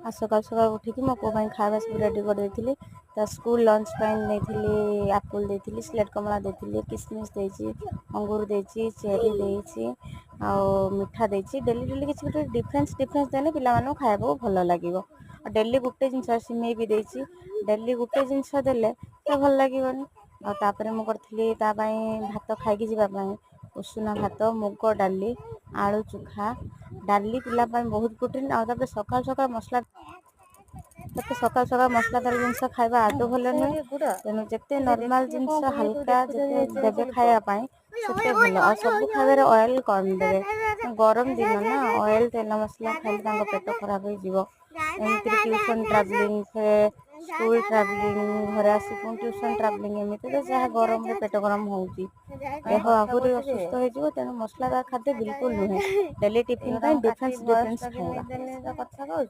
ଆଉ ସକାଳୁ ସକାଳୁ ଉଠିକି ମୋ ପୁଅ ପାଇଁ ଖାଇବା ସବୁ ରେଡ଼ି କରିଦେଇଥିଲି। ତା ସ୍କୁଲ ଲଞ୍ଚ ପାଇଁ ନେଇଥିଲି ଆପଲ୍ ଦେଇଥିଲି, ସ୍ଲେଟ୍ କମଳା ଦେଇଥିଲି, କିସମିସ୍ ଦେଇଛି, ଅଙ୍ଗୁର ଦେଇଛି, ଚେରି ଦେଇଛି, ଆଉ ମିଠା ଦେଇଛି। ଡେଲି ଡେଲି କିଛି ଗୋଟେ ଡିଫରେନ୍ସ ଦେଲେ ପିଲାମାନଙ୍କୁ ଖାଇବାକୁ ଭଲ ଲାଗିବ। ଆଉ ଡେଲି ଗୋଟେ ଜିନିଷ ସିମେଇ ବି ଦେଇଛି। ଡେଲି ଗୋଟେ ଜିନିଷ ଦେଲେ ତ ଭଲ ଲାଗିବନି। ଆଉ ତାପରେ ମୁଁ କରିଥିଲି ତା ପାଇଁ ଭାତ ଖାଇକି ଯିବା ପାଇଁ ଉଷୁନା ଭାତ, ମୁଗ ଡାଲି, ଆଳୁ ଚୋଖା। ଡାଲି ପିଲା ପାଇଁ ବହୁତ ପ୍ରୋଟିନ୍। ଆଉ ତାପରେ ସକାଳୁ ସକାଳୁ ମସଲାଦାର ଜିନିଷ ଖାଇବା ଆଦୌ ଭଲ ନୁହେଁ। ତେଣୁ ଯେତେ ନର୍ମାଲ ଜିନିଷ ହାଲକା ଯେତେ ଦେବେ ଖାଇବା ପାଇଁ ସେତେ ଭଲ। ଆଉ ସବୁ ଖାଇବାରେ ଅଏଲ୍ କମ୍ ଦେବେ। ଗରମ ଦିନ ନା, ଅଏଲ୍ ତେଲ ମସଲା ଖାଇଲେ ତାଙ୍କ ପେଟ ଖରାପ ହେଇଯିବ। ଏମିତିରେ ଟ୍ୟୁସନ୍ ଟ୍ରାଭେଲିଂ, ସ୍କୁଲ ଟ୍ରାଭେଲିଂ, ଘରେ ଆସି ପୁଣି ଟ୍ୟୁସନ୍ ଟ୍ରାଭେଲିଂ, ଏମିତିରେ ଯାହା ଗରମରେ ପେଟ ଗରମ ହେଉଛି, ଦେହ ଆହୁରି ଅସୁସ୍ଥ ହେଇଯିବ। ତେଣୁ ମସଲାଦାର ଖାଦ୍ୟ ବିଲକୁଲ ନୁହେଁ। ଡେଲି ଟିଫିନ୍ ପାଇଁ ଡିଫରେନ୍ସ ଖାଇବା।